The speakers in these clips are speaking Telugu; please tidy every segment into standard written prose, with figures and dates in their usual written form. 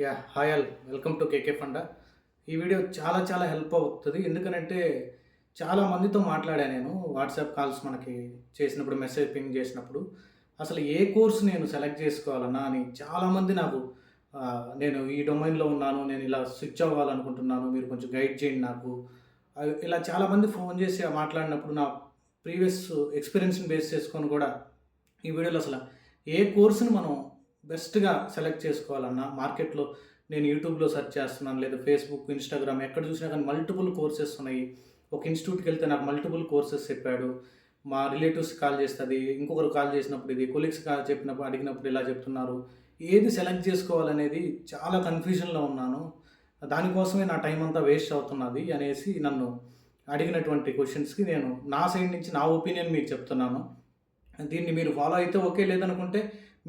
Hi all, welcome to KK funda. ఈ వీడియో చాలా హెల్ప్ అవుతుంది. ఎందుకనంటే చాలా మందితో మాట్లాడాను నేను. వాట్సాప్ కాల్స్ మనకి చేసినప్పుడు, మెసేజ్ పింగ్ చేసినప్పుడు అసలు ఏ కోర్స్ నేను సెలెక్ట్ చేసుకోవాలన్నా అని చాలామంది నాకు నేను ఈ డొమైన్‌లో ఉన్నాను, నేను ఇలా స్విచ్ అవ్వాలనుకుంటున్నాను, మీరు కొంచెం గైడ్ చేయండి నాకు. ఇలా చాలామంది ఫోన్ చేసి మాట్లాడినప్పుడు నా ప్రీవియస్ ఎక్స్‌పీరియన్స్‌ని బేస్ చేసుకొని కూడా ఈ వీడియోలో అసలు ఏ కోర్స్‌ని మనం బెస్ట్‌గా సెలెక్ట్ చేసుకోవాలన్నా మార్కెట్‌లో నేను యూట్యూబ్‌లో సెర్చ్ చేస్తున్నాను, లేదా ఫేస్‌బుక్, ఇన్‌స్టాగ్రామ్ ఎక్కడ చూసినా కానీ మల్టిపుల్ కోర్సెస్ ఉన్నాయి. ఒక ఇన్‌స్టిట్యూట్‌కెళ్తే నాకు మల్టిపుల్ కోర్సెస్ చెప్పాడు. మా రిలేటివ్స్ కాల్ చేస్తే అది, ఇంకొకరు కాల్ చేసినప్పుడు ఇది, కొలీగ్స్ చెప్పినప్పుడు అడిగినప్పుడు ఇలా చెప్తున్నారు. ఏది సెలెక్ట్ చేసుకోవాలనేది చాలా కన్‌ఫ్యూజన్‌లో ఉన్నాను. దానికోసమే నా టైం అంతా వేస్ట్ అవుతున్నది అనేసి నన్ను అడిగినటువంటి క్వెషన్స్‌కి నేను నా సైడ్ నుంచి నా ఒపీనియన్ మీకు చెప్తున్నాను. దీన్ని మీరు ఫాలో అయితే ఓకే, లేదనుకుంటే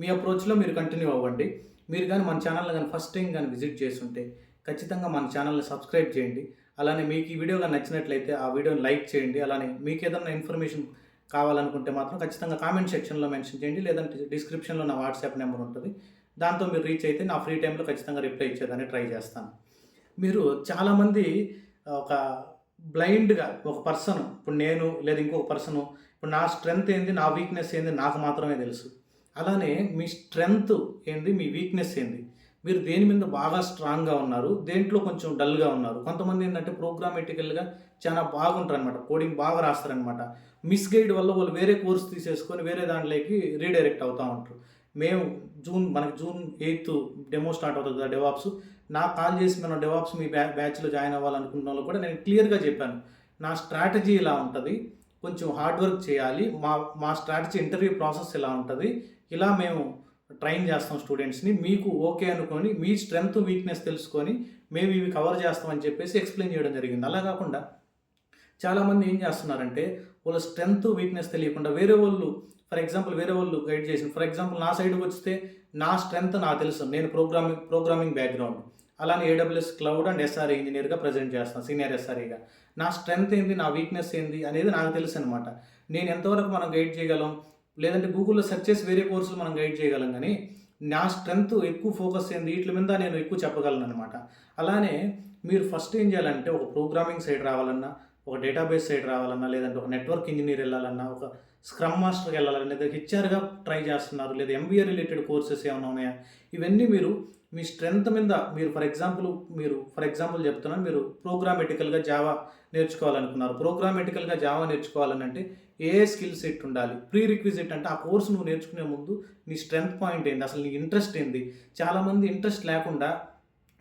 మీ అప్రోచ్‌లో మీరు కంటిన్యూ అవ్వండి. మీరు గానీ మన ఛానల్‌ని గానీ ఫస్ట్ టైం గానీ విజిట్ చేసుంటే ఖచ్చితంగా మన ఛానల్‌ని సబ్స్క్రైబ్ చేయండి. అలానే మీకు ఈ వీడియో గాని నచ్చినట్లయితే ఆ వీడియోని లైక్ చేయండి. అలానే మీకేదన్నా ఇన్ఫర్మేషన్ కావాలనుకుంటే మాత్రం ఖచ్చితంగా కామెంట్ సెక్షన్‌లో మెన్షన్ చేయండి. లేదంటే డిస్క్రిప్షన్‌లో నా వాట్సాప్ నెంబర్ ఉంటది. దాంతో మీరు రీచ్ అయితే నా ఫ్రీ టైమ్‌లో ఖచ్చితంగా రిప్లై ఇచ్చేదానికి ట్రై చేస్తాను. మీరు చాలామంది ఒక బ్లైండ్‌గా ఒక పర్సన్, ఇప్పుడు నేను లేదా ఇంకొక పర్సను, ఇప్పుడు నా స్ట్రెంగ్త్ ఏంది, నా వీక్‌నెస్ ఏంది నాకు మాత్రమే తెలుసు. అలానే మీ స్ట్రెంగ్త్ ఏంది, మీ వీక్‌నెస్ ఏంది, మీరు దేని మీద బాగా స్ట్రాంగ్‌గా ఉన్నారు, దేంట్లో కొంచెం డల్‌గా ఉన్నారు. కొంతమంది ఏంటంటే ప్రోగ్రామేటికల్‌గా చాలా బాగుంటారనమాట, కోడింగ్ బాగా రాస్తారనమాట. మిస్‌గైడ్ వల్ల వాళ్ళు వేరే కోర్స్ తీసేసుకొని వేరే దాంట్లోకి రీడైరెక్ట్ అవుతా ఉంటారు. మేము మనకి జూన్ 8 డెమో స్టార్ట్ అవుతుంది కదా, డెవాప్స్. నాకు కాల్ చేసి మనం డెవాప్స్ మీ బ్యాచ్‌లో జాయిన్ అవ్వాలనుకున్న వాళ్ళు కూడా నేను క్లియర్‌గా చెప్పాను. నా స్ట్రాటజీ ఇలా ఉంటది, కొంచెం హార్డ్ వర్క్ చేయాలి. మా మా స్ట్రాటజీ ఇంటర్వ్యూ ప్రాసెస్ ఇలా ఉంటది. ఇలా మేము ట్రైన్ చేస్తాం స్టూడెంట్స్‌ని. మీకు ఓకే అనుకోని, మీ స్ట్రెంగ్త్, వీక్‌నెస్ తెలుసుకొని మేము ఇవి కవర్ చేస్తామని చెప్పేసి ఎక్స్‌ప్లెయిన్ చేయడం జరిగింది. అలా కాకుండా చాలామంది ఏం చేస్తున్నారంటే వాళ్ళ స్ట్రెంగ్త్, వీక్‌నెస్ తెలియకుండా వేరే వాళ్ళు, వేరే వాళ్ళు గైడ్ చేసిన, ఫర్ ఎగ్జాంపుల్ నా సైడ్‌కి వస్తే నా స్ట్రెంగ్త్ నాకు తెలుసు. నేను ప్రోగ్రామింగ్ బ్యాక్‌గ్రౌండ్. అలానే ఏడబ్ల్యూఎస్ క్లౌడ్ అండ్ ఎస్ఆర్ఏ ఇంజినీర్‌గా ప్రెజెంట్ చేస్తాను, సీనియర్ ఎస్ఆర్ఏగా. నా స్ట్రెంగ్త్ ఏంది, నా వీక్‌నెస్ ఏంది అనేది నాకు తెలుసనమాట. నేను ఎంతవరకు మనం గైడ్ చేయగలం, లేదంటే గూగుల్‌లో సెర్చ్ చేసి వేరే కోర్సులు మనం గైడ్ చేయగలం గానీ, నా స్ట్రెంగ్త్ ఎక్కువ ఫోకస్ ఏంది, ఈట్ల మీద నేను ఎక్కువ చెప్పగలననమాట. అలానే మీరు ఫస్ట్ ఏం చేయాలంటే ఒక ప్రోగ్రామింగ్ సైడ్ రావాలన్నా, ఒక డేటాబేస్ సైడ్ రావాలన్నా, లేదంటే ఒక నెట్వర్క్ ఇంజినీర్ వెళ్ళాలన్నా, ఒక స్క్రమ్ మాస్టర్‌కి వెళ్ళాలన్నా, లేదా హెచ్ఆర్‌గా ట్రై చేస్తున్నారు, లేదా ఎంబీఏ రిలేటెడ్ కోర్సెస్ ఏమైనా ఉన్నాయా, ఇవన్నీ మీరు మీ స్ట్రెంగ్త్ మీద మీరు ఫర్ ఎగ్జాంపుల్ చెప్తున్నాను, మీరు ప్రోగ్రామేటికల్‌గా జావా నేర్చుకోవాలనుకున్నారు. ప్రోగ్రామేటికల్‌గా జావా నేర్చుకోవాలనంటే ఏ స్కిల్ సెట్ ఉండాలి. ప్రీ రిక్విజిట్ అంటే ఆ కోర్స్ నువ్వు నేర్చుకునే ముందు నీ స్ట్రెంగ్త్ పాయింట్ ఏంది, అసలు నీ ఇంట్రెస్ట్ ఏంది. చాలామంది ఇంట్రెస్ట్ లేకుండా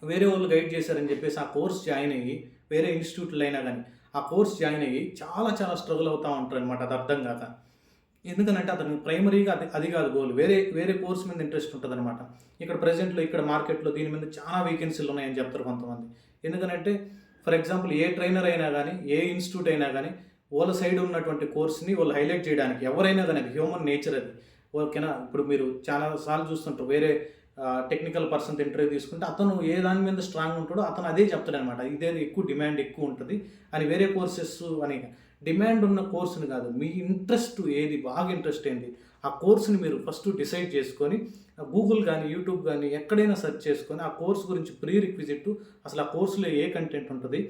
వేరే వాళ్ళు గైడ్ చేశారని చెప్పేసి ఆ కోర్స్ జాయిన్ అయ్యి, వేరే ఇన్‌స్టిట్యూట్‌లో అయినా గానీ ఆ కోర్స్ జాయిన్ అయ్యి చాలా స్ట్రగుల్ అవుతా ఉంటారనమాట, అది అర్థం కాక. ఎందుకనంటే అతనికి ప్రైమరీగా అది కాదు గోల్. వేరే కోర్స్ మీద ఇంట్రెస్ట్ ఉంటదనమాట. ఇక్కడ ప్రెజెంట్‌లో ఇక్కడ మార్కెట్‌లో దీని మీద చాలా వేకెన్సీలు ఉన్నాయని చెప్తారు కొంతమంది. ఎందుకనంటే ఫర్ ఎగ్జాంపుల్ ఏ ట్రైనర్ అయినా గానీ, ఏ ఇన్‌స్టిట్యూట్ అయినా గానీ వాళ్ళ సైడ్ ఉన్నటువంటి కోర్స్‌ని వాళ్ళు హైలైట్ చేయడానికి, ఎవరైనా గానీ అది హ్యూమన్ నేచర్ అది. ఓకేనా. ఇప్పుడు మీరు చాలా సార్లు చూస్తుంటారు, వేరే టెక్నికల్ పర్సన్‌తో ఇంటర్వ్యూ తీసుకుంటే అతను ఏ దాని మీద స్ట్రాంగ్ ఉంటాడో అతను అదే చెప్తాడనమాట. ఇదే ఎక్కువ డిమాండ్ ఎక్కువ ఉంటది అని, వేరే కోర్సెస్ అని డిమాండ్ ఉన్న కోర్స్‌ని కాదు, మీ ఇంట్రెస్ట్ ఏది, బాగా ఇంట్రెస్ట్ ఏంది, ఆ కోర్స్‌ని మీరు ఫస్ట్ డిసైడ్ చేసుకొని గూగుల్ కానీ, యూట్యూబ్ కానీ ఎక్కడైనా సెర్చ్ చేసుకొని ఆ కోర్స్ గురించి ప్రీ రిక్విజిట్, అసలు ఆ కోర్సులో ఏ కంటెంట్ ఉంటది,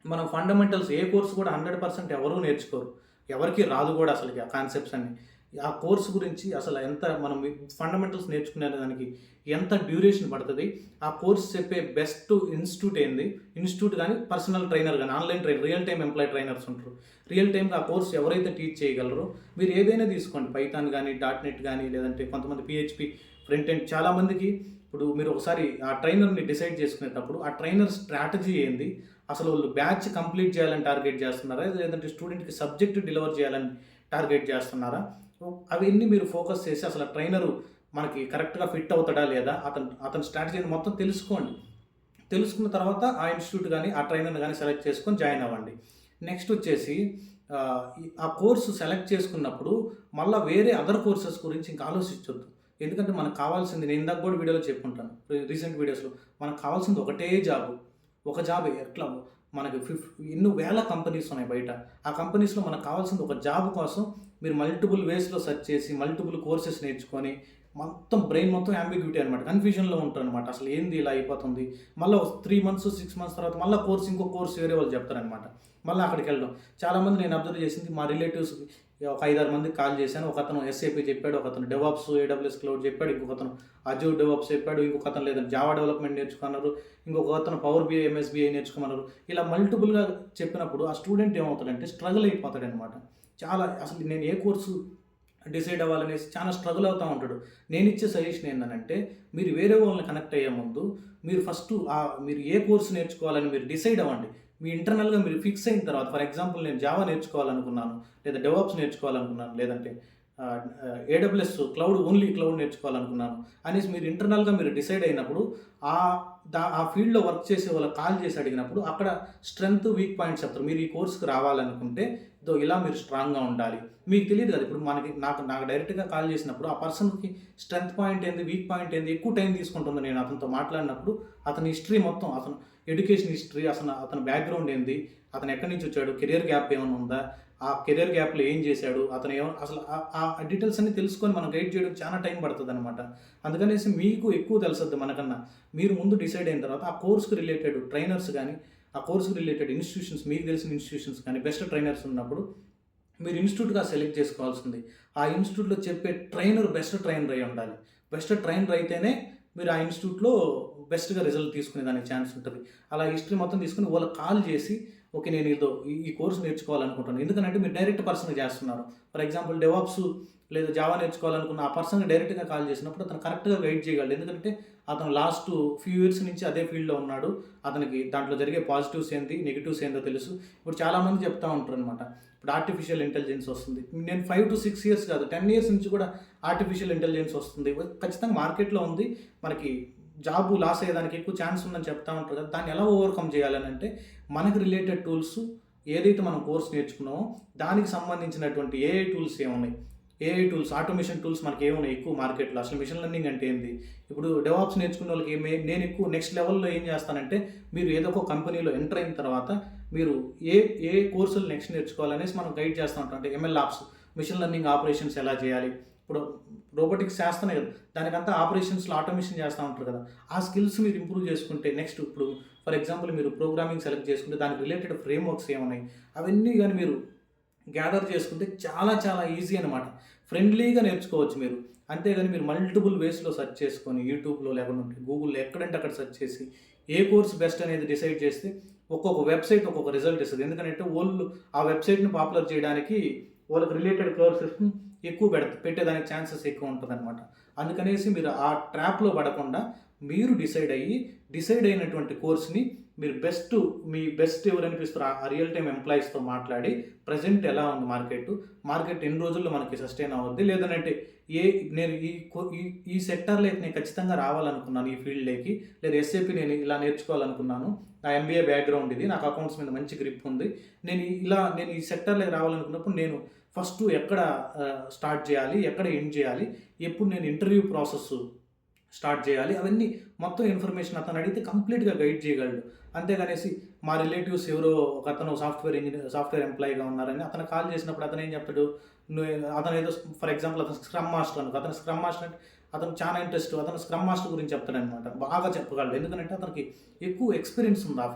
మనం ఫండమెంటల్స్ ఏ కోర్స్ కూడా 100% ఎవరూ నేర్చుకోరు. ఎవరికీ రాదు కూడా అసలకి ఆ కాన్సెప్ట్స్ అన్నీ. ఆ కోర్స్ గురించి అసలు ఎంత మనం ఫండమెంటల్స్ నేర్చుకునే దానికి ఎంత డ్యూరేషన్ పడతది, ఆ కోర్స్ చెప్పే బెస్ట్ ఇన్‌స్టిట్యూట్ ఏంది, ఇన్‌స్టిట్యూట్ గానీ, పర్సనల్ ట్రైనర్ గానీ, online trainer, real time employee trainers ఉంటారు. రియల్ టైమ్‌గా ఆ కోర్స్ ఎవరైతే టీచ్ చేయగలరో మీరు ఏదైనా తీసుకోండి. పైథాన్ గానీ, డాట్ నెట్ గానీ, లేదంటే కొంతమంది పీహెచ్‌పీ, ఫ్రంట్ ఎండ్. చాలామందికి ఇప్పుడు మీరు ఒకసారి ఆ ట్రైనర్‌ని డిసైడ్ చేసుకునేటప్పుడు ఆ ట్రైనర్ స్ట్రాటజీ ఏంది, అసలు వాళ్ళు బ్యాచ్ కంప్లీట్ చేయాలని టార్గెట్ చేస్తున్నారా, లేదంటే స్టూడెంట్‌కి సబ్జెక్ట్ డెలివర్ చేయాలని టార్గెట్ చేస్తున్నారా, అవన్నీ మీరు ఫోకస్ చేసి అసలు ఆ ట్రైనరు మనకి కరెక్ట్‌గా ఫిట్ అవుతాడా లేదా, అతని స్ట్రాటజీని మొత్తం తెలుసుకోండి. తెలుసుకున్న తర్వాత ఆ ఇన్‌స్టిట్యూట్ గానీ, ఆ ట్రైనర్‌ని గానీ సెలెక్ట్ చేసుకొని జాయిన్ అవ్వండి. నెక్స్ట్ వచ్చేసి ఆ కోర్సు సెలెక్ట్ చేసుకున్నప్పుడు మళ్ళా వేరే అదర్ కోర్సెస్ గురించి ఇంకా ఆలోచించొద్దు. ఎందుకంటే మనకు కావాల్సింది, నేను ఇందాక కూడా వీడియోలో చెప్పుంటాను, రీసెంట్ వీడియోస్‌లో మనకు కావాల్సింది ఒకటే జాబు. ఒక జాబే. ఎట్లా మనకి ఎన్నో వేల కంపెనీస్ ఉన్నాయి బయట. ఆ కంపెనీస్‌లో మనకు కావాల్సింది ఒక జాబ్ కోసం మీరు మల్టిపుల్ వేస్‌లో సెర్చ్ చేసి, మల్టిపుల్ కోర్సెస్ నేర్చుకొని, మొత్తం బ్రెయిన్ మొత్తం యాంబిగ్యూటీ అనమాట, కన్ఫ్యూజన్లో ఉంటారనమాట. అసలు ఏంది ఇలా అయిపోతుంది, మళ్ళీ 3 మంత్స్ 6 మంత్స్ తర్వాత మళ్ళీ ఇంకో కోర్స్ వేరే వాళ్ళు చెప్తారనమాట, మళ్ళీ అక్కడికి వెళ్ళడం. చాలామంది నేను అబ్జర్వ్ చేసింది మా రిలేటివ్స్ ఒక 5-6 మందికి కాల్ చేశాను. ఒకతను ఎస్ఏపీ చెప్పాడు, ఒకతను డెవాప్స్ ఏడబ్ల్యూఎస్ క్లౌడ్ చెప్పాడు, ఇంకొకతను అజూర్ డెవాప్స్ చెప్పాడు, ఇంకొకతను లేదంటే జావా డెవలప్మెంట్ నేర్చుకున్నారు, ఇంకొకతను పవర్ బిఐ ఎంఎస్బిఐ నేర్చుకున్నారు. ఇలా మల్టిపుల్గా చెప్పినప్పుడు ఆ స్టూడెంట్ ఏమవుతాడంటే స్ట్రగుల్ అయిపోతాడనమాట. అసలు నేను ఏ కోర్సు డిసైడ్ అవ్వాలనేసి చాలా స్ట్రగుల్ అవుతూ ఉంటాడు. నేను ఇచ్చే సజెషన్ ఏంటంటే మీరు వేరే వాళ్ళని కనెక్ట్ అయ్యే ముందు మీరు ఫస్ట్ మీరు ఏ కోర్సు నేర్చుకోవాలని మీరు డిసైడ్ అవ్వండి. మీ ఇంటర్నల్గా మీరు ఫిక్స్ అయిన తర్వాత, ఫర్ ఎగ్జాంపుల్ నేను జావా నేర్చుకోవాలనుకున్నాను, లేదా డెవాప్స్ నేర్చుకోవాలనుకున్నాను, లేదంటే ఏడబ్ల్యూఎస్ ఓన్లీ క్లౌడ్ నేర్చుకోవాలనుకున్నాను అనేసి మీరు ఇంటర్నల్గా మీరు డిసైడ్ అయినప్పుడు ఆ ఫీల్డ్లో వర్క్ చేసే వాళ్ళకి కాల్ చేసి అడిగినప్పుడు అక్కడ స్ట్రెంగ్త్ వీక్ పాయింట్స్ చెప్తారు. మీరు ఈ కోర్సుకి రావాలనుకుంటే ఇలా మీరు స్ట్రాంగ్గా ఉండాలి. మీకు తెలియదు కదా, ఇప్పుడు నాకు డైరెక్ట్గా కాల్ చేసినప్పుడు ఆ పర్సన్కి స్ట్రెంగ్త్ పాయింట్ ఏంది, వీక్ పాయింట్ ఏంది, ఎక్కువ టైం తీసుకుంటుంది. నేను అతనితో మాట్లాడినప్పుడు అతని హిస్టరీ మొత్తం, అతను ఎడ్యుకేషన్ హిస్టరీ, అతని బ్యాక్గ్రౌండ్ ఏంది, అతను ఎక్కడి నుంచి వచ్చాడు, కెరియర్ గ్యాప్ ఏమైనా ఉందా, ఆ కెరియర్ గ్యాప్లో ఏం చేశాడు, అతను అసలు ఆ డీటెయిల్స్ అన్ని తెలుసుకొని మనం గైడ్ చేయడం చాలా టైం పడుతుంది అనమాట. అందుకనేసి మీకు ఎక్కువ తెలుస్తుంది మనకన్నా. మీరు ముందు డిసైడ్ అయిన తర్వాత ఆ కోర్స్కి రిలేటెడ్ ట్రైనర్స్ కానీ, ఆ కోర్స్కి రిలేటెడ్ ఇన్స్టిట్యూషన్స్, మీకు తెలిసిన ఇన్స్టిట్యూషన్స్ కానీ, బెస్ట్ ట్రైనర్స్ ఉన్నప్పుడు మీరు ఇన్స్టిట్యూట్గా సెలెక్ట్ చేసుకోవాల్సింది. ఆ ఇన్స్టిట్యూట్లో చెప్పే ట్రైనర్ బెస్ట్ ట్రైనర్ అయి ఉండాలి. బెస్ట్ ట్రైనర్ అయితేనే మీరు ఆ ఇన్స్టిట్యూట్లో బెస్ట్గా రిజల్ట్ తీసుకునే దానికి ఛాన్స్ ఉంటుంది. అలా హిస్టరీ మొత్తం తీసుకుని వాళ్ళకి కాల్ చేసి, ఓకే నేను ఈ కోర్స్ నేర్చుకోవాలనుకుంటున్నాను. ఎందుకంటే మీరు డైరెక్ట్ పర్సన్గా చేస్తున్నారు. ఫర్ ఎగ్జాంపుల్ డెవాప్స్ లేదా జావా నేర్చుకోవాలనుకున్న ఆ పర్సన్కి డైరెక్ట్గా కాల్ చేసినప్పుడు అతను కరెక్ట్గా గైడ్ చేయగలడు. ఎందుకంటే అతను లాస్ట్ ఫ్యూ ఇయర్స్ నుంచి అదే ఫీల్డ్లో ఉన్నాడు. అతనికి దాంట్లో జరిగే పాజిటివ్స్ ఏంటి, నెగిటివ్స్ ఏంటో తెలుసు. ఇప్పుడు చాలామంది చెప్తూ ఉంటారు అనమాట, ఇప్పుడు ఆర్టిఫిషియల్ ఇంటెలిజెన్స్ వస్తుంది. నేను 5 to 6 years కాదు, 10 years నుంచి కూడా ఆర్టిఫిషియల్ ఇంటెలిజెన్స్ వస్తుంది, ఖచ్చితంగా మార్కెట్లో ఉంది, మనకి జాబ్ లాస్ అయ్యేదానికి ఎక్కువ ఛాన్స్ ఉందని చెప్తా ఉంటారు కదా. దాన్ని ఎలా ఓవర్కమ్ చేయాలని అంటే మనకు రిలేటెడ్ టూల్స్ ఏదైతే మనం కోర్స్ నేర్చుకున్నామో దానికి సంబంధించినటువంటి ఏఐ టూల్స్ ఏమున్నాయి, ఏఐ టూల్స్, ఆటోమేషన్ టూల్స్ మనకి ఏమున్నాయి ఎక్కువ మార్కెట్లో. అసలు మిషన్ లెర్నింగ్ అంటే ఏంది, ఇప్పుడు డెవాప్స్ నేర్చుకున్న వాళ్ళకి నేను ఎక్కువ నెక్స్ట్ లెవెల్లో ఏం చేస్తానంటే, మీరు ఏదో ఒక కంపెనీలో ఎంటర్ అయిన తర్వాత మీరు ఏ కోర్సులు నెక్స్ట్ నేర్చుకోవాలనేసి మనం గైడ్ చేస్తూ ఉంటాం. అంటే ML ops, machine learning operations ఎలా చేయాలి, ఇప్పుడు రోబోటిక్స్ చేస్తున్నాయి కదా, దానికంతా ఆపరేషన్స్లో ఆటోమేషన్ చేస్తూ ఉంటారు కదా. ఆ స్కిల్స్ మీరు ఇంప్రూవ్ చేసుకుంటే నెక్స్ట్, ఇప్పుడు ఫర్ ఎగ్జాంపుల్ మీరు ప్రోగ్రామింగ్ సెలెక్ట్ చేసుకుంటే దానికి రిలేటెడ్ ఫ్రేమ్వర్క్స్ ఏమున్నాయి అవన్నీ కానీ మీరు గ్యాదర్ చేసుకుంటే చాలా చాలా ఈజీ అనమాట. ఫ్రెండ్లీగా నేర్చుకోవచ్చు మీరు. అంతేగాని మీరు మల్టిపుల్ వేస్లో సెర్చ్ చేసుకొని యూట్యూబ్లో లేకుంటే గూగుల్లో ఎక్కడంటే అక్కడ సెర్చ్ చేసి ఏ కోర్స్ బెస్ట్ అనేది డిసైడ్ చేస్తే ఒక్కొక్క వెబ్సైట్ ఒక్కొక్క రిజల్ట్ ఇస్తుంది. ఎందుకంటే వాళ్ళు ఆ వెబ్సైట్ని పాపులర్ చేయడానికి వాళ్ళకి రిలేటెడ్ కోర్సెస్ ఎక్కువ పెట్టేదానికి ఛాన్సెస్ ఎక్కువ ఉంటుంది అనమాట. అందుకనేసి మీరు ఆ ట్రాప్లో పడకుండా మీరు డిసైడ్ అయినటువంటి కోర్స్ని మీరు మీ బెస్ట్ ఎవరు అనిపిస్తారు ఆ రియల్ టైం ఎంప్లాయీస్తో మాట్లాడి ప్రజెంట్ ఎలా ఉంది మార్కెట్ ఎన్ని రోజుల్లో మనకి సస్టైన్ అవ్వద్ది, లేదంటే నేను ఈ సెక్టార్లో నేను ఖచ్చితంగా రావాలనుకున్నాను ఈ ఫీల్డ్లోకి, లేదా ఎస్ఏపీ నేను ఇలా నేర్చుకోవాలనుకున్నాను, నా ఎంబీఏ బ్యాక్గ్రౌండ్ ఇది, నాకు అకౌంట్స్ మీద మంచి గ్రిప్ ఉంది, నేను ఈ సెక్టార్లోకి రావాలనుకున్నప్పుడు నేను ఫస్ట్ ఎక్కడ స్టార్ట్ చేయాలి, ఎక్కడ ఎండ్ చేయాలి, ఎప్పుడు నేను ఇంటర్వ్యూ ప్రాసెస్ స్టార్ట్ చేయాలి, అవన్నీ మొత్తం ఇన్ఫర్మేషన్ అతను అడిగితే కంప్లీట్గా గైడ్ చేయగలడు. అంతేగానేసి మా రిలేటివ్స్ ఎవరో ఒక అతను సాఫ్ట్వేర్ ఎంప్లాయీగా ఉన్నారని అతను కాల్ చేసినప్పుడు అతను ఏం చెప్తాడు, అతను ఏదో ఫర్ ఎగ్జాంపుల్ అతను స్క్రమ్ మాస్టర్ అనుకో, అతను స్క్రమ్ మాస్టర్ అంటే అతను చాలా ఇంట్రెస్ట్, అతను స్క్రమ్ మాస్టర్ గురించి చెప్తాడనమాట, బాగా చెప్పగలడు. ఎందుకంటే అతనికి ఎక్కువ ఎక్స్పీరియన్స్ ఉంది ఆ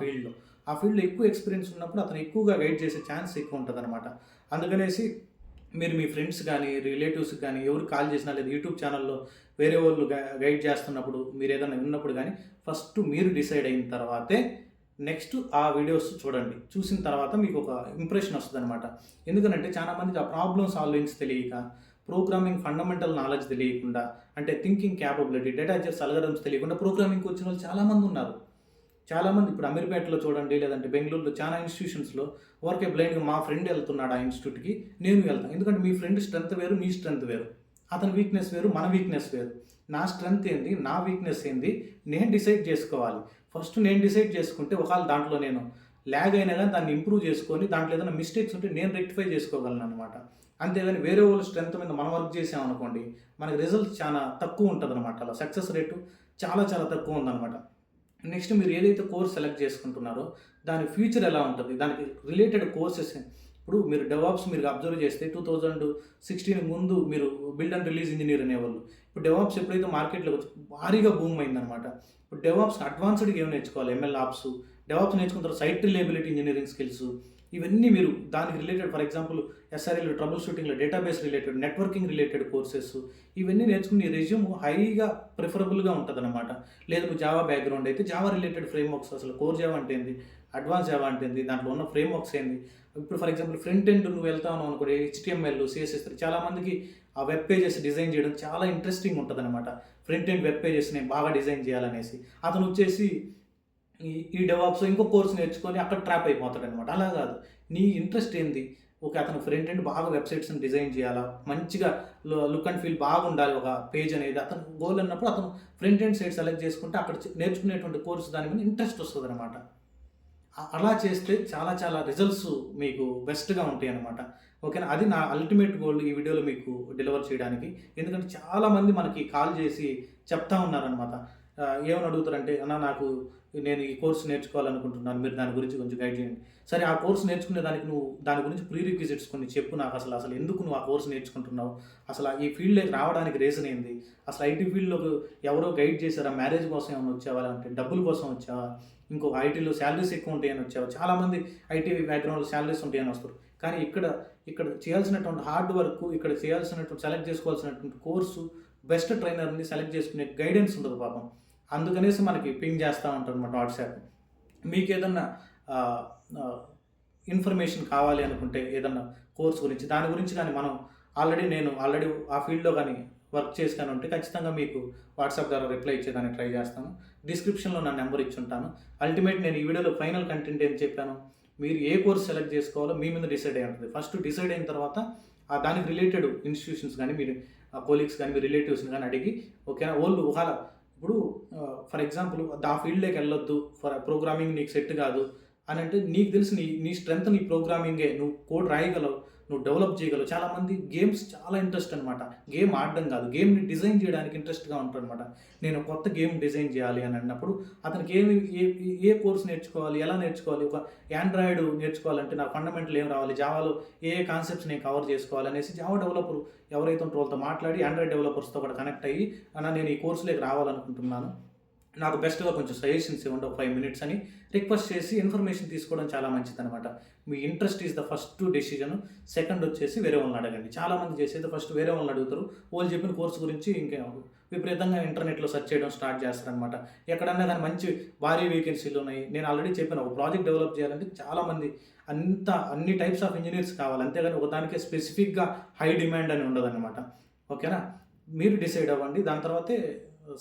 ఫీల్డ్లో ఎక్కువ ఎక్స్పీరియన్స్ ఉన్నప్పుడు అతను ఎక్కువగా గైడ్ చేసే ఛాన్స్ ఎక్కువ ఉంటుంది అనమాట. అందుకనేసి మీరు మీ ఫ్రెండ్స్ కానీ రిలేటివ్స్ కానీ ఎవరు కాల్ చేసినా, లేదా యూట్యూబ్ ఛానల్లో వేరే వాళ్ళు గైడ్ చేస్తున్నప్పుడు మీరు ఏదైనా విన్నప్పుడు కానీ ఫస్ట్ మీరు డిసైడ్ అయిన తర్వాతే నెక్స్ట్ ఆ వీడియోస్ చూడండి. చూసిన తర్వాత మీకు ఒక ఇంప్రెషన్ వస్తుంది అనమాట. ఎందుకంటే చాలామందికి ఆ ప్రాబ్లమ్ సాల్వింగ్స్ తెలియక, ప్రోగ్రామింగ్ ఫండమెంటల్ నాలెడ్జ్ తెలియకుండా, అంటే థింకింగ్ క్యాపబిలిటీ, డేటా జెర్స్ అల్గరిథమ్స్ తెలియకుండా ప్రోగ్రామింగ్కి వచ్చిన వాళ్ళు చాలామంది ఉన్నారు. చాలామంది ఇప్పుడు అమీర్పేటలో చూడండి, లేదంటే బెంగళూరులో చాలా ఇన్స్టిట్యూషన్స్లో ఊరికే బ్లైండ్గా మా ఫ్రెండ్ వెళ్తున్నాడు ఆ ఇన్స్టిట్యూట్కి, నేను వెళ్తాను. ఎందుకంటే మీ ఫ్రెండ్ స్ట్రెంత్ వేరు, నీ స్ట్రెంత్ వేరు, అతని వీక్నెస్ వేరు, మన వీక్నెస్ వేరు. నా స్ట్రెంత్ ఏంది, నా వీక్నెస్ ఏంది, నేను డిసైడ్ చేసుకోవాలి. ఫస్ట్ నేను డిసైడ్ చేసుకుంటే ఒకవేళ దాంట్లో నేను ల్యాగ్ అయినా కానీ దాన్ని ఇంప్రూవ్ చేసుకొని దాంట్లో ఏదైనా మిస్టేక్స్ ఉంటే నేను రెక్టిఫై చేసుకోగలను అనమాట. అంతేగాని వేరే వాళ్ళ స్ట్రెంత్ మీద మనం వర్క్ చేసామనుకోండి మనకి రిజల్ట్ చాలా తక్కువ ఉంటుంది అనమాట. అలా సక్సెస్ రేటు చాలా చాలా తక్కువ ఉందన్నమాట. నెక్స్ట్ మీరు ఏదైతే కోర్స్ సెలెక్ట్ చేసుకుంటున్నారో దాని ఫ్యూచర్ ఎలా ఉంటుంది, దానికి రిలేటెడ్ కోర్సెస్. ఇప్పుడు మీరు డెవాప్స్ మీరు అబ్జర్వ్ చేస్తే 2016 ముందు మీరు బిల్డ్ అండ్ రిలీజ్ ఇంజనీర్ అనేవాళ్ళు, ఇప్పుడు డెవాప్స్ ఎప్పుడైతే మార్కెట్లోకి వచ్చి భారీగా బూమ్ అయిందనమాట. ఇప్పుడు డెవాప్స్ అడ్వాన్స్డ్‌గా ఏం నేర్చుకోవాలి, ఎంఎల్ ఆప్స్, డెవాప్స్ నేర్చుకున్న తర్వాత సైట్ రిలయబిలిటీ ఇంజినీరింగ్ స్కిల్స్, ఇవన్నీ మీరు దానికి related for example SRL trouble షూటింగ్‌లో database related, networking related courses ఇవన్నీ నేర్చుకుని నీ రెజ్యూమ్ హైగా ప్రిఫరబుల్‌గా ఉంటదనమాట. లేదు నువ్వు జావా బ్యాక్‌గ్రౌండ్ అయితే జావా రిలేటెడ్ ఫ్రేమ్‌వర్క్స్, అసలు కోర్ జావా అంటే ఏంది? అడ్వాన్స్ జావా అంటే ఏంది? దాంట్లో ఉన్న ఫ్రేమ్‌వర్క్స్ ఏంది? ఇప్పుడు ఫర్ ఎగ్జాంపుల్ ఫ్రంట్ ఎండ్ నువ్వు వెళ్తా ఉన్నావు అనుకోండి, హెచ్టీఎంఎల్, సీఎస్ఎస్ చాలామందికి ఆ వెబ్ పేజెస్ డిజైన్ చేయడం చాలా ఇంట్రెస్టింగ్ ఉంటదనమాట. ఫ్రంట్ ఎండ్ వెబ్ పేజెస్‌ని బాగా డిజైన్ చేయాలనేసి. అతను వచ్చేసి ఈ డెవాప్స్ ఇంకో కోర్స్ నేర్చుకొని అక్కడ ట్రాప్ అయిపోతాడనమాట. అలా కాదు. నీ ఇంట్రెస్ట్ ఏంది? ఓకే. అతను ఫ్రంట్ ఎండ్ బాగా వెబ్‌సైట్స్‌ని డిజైన్ చేయాలా, మంచిగా లుక్ అండ్ ఫీల్ బాగుండాలి ఒక పేజ్ అనేది. అతను గోల్ అన్నప్పుడు అతను ఫ్రంట్ ఎండ్ సైడ్ సెలెక్ట్ చేసుకుంటే అక్కడ నేర్చుకునేటువంటి కోర్స్ దాని మీద ఇంట్రెస్ట్ వస్తదనమాట. అలా చేస్తే చాలా చాలా రిజల్ట్స్ మీకు బెస్ట్‌గా ఉంటాయనమాట. ఓకేనా. అది నా అల్టిమేట్ గోల్ ఈ వీడియోలో మీకు డెలివర్ చేయడానికి. ఎందుకంటే చాలామంది మనకి కాల్ చేసి చెప్తా ఉన్నారనమాట. ఏమని అడుగుతారంటే, "అన్న నాకు నేను ఈ కోర్స్ నేర్చుకోవాలనుకుంటున్నాను. మీరు దాని గురించి కొంచెం గైడ్ చేయండి." సరే ఆ కోర్స్ నేర్చుకునే దానికి నువ్వు దాని గురించి ప్రీ రిక్విజిట్స్ కొన్ని చెప్పు నాకు. అసలు ఎందుకు నువ్వు ఆ కోర్స్ నేర్చుకుంటున్నావు? అసలు ఈ ఫీల్డ్‌లోకి రావడానికి రీజన్ ఏంది? అసలు ఐటీ ఫీల్డ్‌లోకి ఎవరో గైడ్ చేశారా? మ్యారేజ్ కోసం ఏమన్నా వచ్చావా? లేదంటే డబ్బుల కోసం వచ్చావా? ఇంకొక ఐటీలో సాలరీస్ ఎక్కువ ఉంటాయని వచ్చావా? చాలామంది ఐటీ బ్యాక్‌గ్రౌండ్‌లో సాలరీస్ ఉంటాయని వస్తారు. కానీ ఇక్కడ చేయాల్సినటువంటి హార్డ్ వర్క్, ఇక్కడ చేయాల్సినటువంటి సెలెక్ట్ చేసుకోవాల్సినటువంటి కోర్సు, బెస్ట్ ట్రైనర్‌ని సెలెక్ట్ చేసుకునే గైడెన్స్ ఉండదు పాపం. అందుకనేసి మనకి పింగ్ చేస్తా ఉంటారనమాట వాట్సాప్. మీకేదన్నా ఆహ్, ఆహ్, ఇన్ఫర్మేషన్ కావాలి అనుకుంటే ఏదన్నా కోర్స్ గురించి, దాని గురించి గాని నేను ఆల్రెడీ ఆ ఫీల్డ్‌లో గాని వర్క్ చేసి గాని ఉంటే ఖచ్చితంగా మీకు వాట్సాప్ ద్వారా రిప్లై ఇచ్చేదానికి ట్రై చేస్తాను. డిస్క్రిప్షన్‌లో నా నంబర్ ఇచ్చుంటాను. అల్టిమేట్ నేను ఈ వీడియోలో ఫైనల్ కంటెంట్ ఏం చెప్పాను, మీరు ఏ కోర్స్ సెలెక్ట్ చేసుకోవాలో మీ మీద డిసైడ్ అయ్యి ఉంటది. ఫస్ట్ డిసైడ్ అయిన తర్వాత దానికి రిలేటెడ్ ఇన్‌స్టిట్యూషన్స్ గాని, మీరు కొలీగ్స్ గాని, మీ రిలేటివ్స్‌ని గాని అడిగి ఓకేనా. ఒకవేళ ఇప్పుడు ఫర్ ఎగ్జాంపుల్ ఆ ఫీల్డ్‌లోకి వెళ్ళొద్దు, ప్రోగ్రామింగ్ నీకు సెట్ కాదు అనంటే, నీకు తెలిసి నీ స్ట్రెంత్ నీ ప్రోగ్రామింగే. నువ్వు కోడ్ రాయగలవు, నువ్వు డెవలప్ చేయగలవు. చాలామంది గేమ్స్ చాలా ఇంట్రెస్ట్ అనమాట. గేమ్ ఆడడం కాదు, గేమ్‌ని డిజైన్ చేయడానికి ఇంట్రెస్ట్‌గా ఉంటారనమాట. నేను కొత్త గేమ్ డిజైన్ చేయాలి అని అన్నప్పుడు అతనికి ఏ కోర్స్ నేర్చుకోవాలి, ఎలా నేర్చుకోవాలి, ఒక యాండ్రాయిడ్ నేర్చుకోవాలంటే నాకు ఫండమెంటల్ ఏం రావాలి, జావాలో ఏ కాన్సెప్ట్స్ నేను కవర్ చేసుకోవాలి అనేసి జావా డెవలపర్ ఎవరైతే ఉంటారో వాళ్ళతో మాట్లాడి ఆండ్రాయిడ్ డెవలపర్స్‌తో కూడా కనెక్ట్ అయ్యి, అన్న నేను ఈ కోర్సులోకి రావాలనుకుంటున్నాను, నాకు బెస్ట్‌గా కొంచెం సజెషన్స్ ఇవ్వండి ఒక 5 మినిట్స్ అని రిక్వెస్ట్ చేసి ఇన్ఫర్మేషన్ తీసుకోవడం చాలా మంచిదనమాట. మీ interest is the first decision. Second వచ్చేసి వేరే వాళ్ళని అడగండి. చాలామంది చేసేది ఫస్ట్ వేరే వాళ్ళని అడుగుతారు. వాళ్ళు చెప్పిన కోర్స్ గురించి విపరీతంగా ఇంటర్నెట్‌లో సెర్చ్ చేయడం స్టార్ట్ చేస్తారనమాట. ఎక్కడన్నా కానీ మంచి భారీ వేకెన్సీలు ఉన్నాయి. నేను ఆల్రెడీ చెప్పాను, ఒక ప్రాజెక్ట్ డెవలప్ చేయాలంటే చాలామంది అన్ని టైప్స్ ఆఫ్ ఇంజినీర్స్ కావాలి. అంతేగాని ఒకదానికే స్పెసిఫిక్‌గా హై డిమాండ్ అని ఉండదనమాట. ఓకేనా. మీరు డిసైడ్ అవ్వండి. దాని తర్వాతే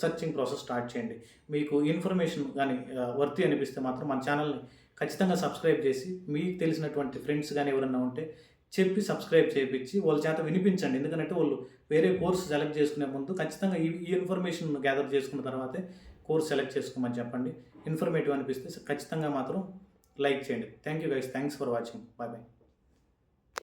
సెర్చింగ్ ప్రాసెస్ స్టార్ట్ చేయండి. మీకు ఇన్ఫర్మేషన్ గాని వర్తీ అనిపిస్తే మాత్రం మన ఛానల్‌ని ఖచ్చితంగా సబ్స్క్రైబ్ చేసి, మీకు తెలిసినటువంటి ఫ్రెండ్స్ గాని ఎవరన్నా ఉంటే చెప్పి సబ్స్క్రైబ్ చేపిచ్చి వాళ్ళ చేత వినిపించండి. ఎందుకంటే వాళ్ళు వేరే కోర్స్ సెలెక్ట్ చేసుకునే ముందు ఖచ్చితంగా ఈ ఇన్ఫర్మేషన్ గ్యాదర్ చేసుకున్న తర్వాతే కోర్స్ సెలెక్ట్ చేసుకోమని చెప్పండి. ఇన్ఫర్మేటివ్ అనిపిస్తే ఖచ్చితంగా మాత్రం లైక్ చేయండి. Thank you guys. Thanks for watching. By by.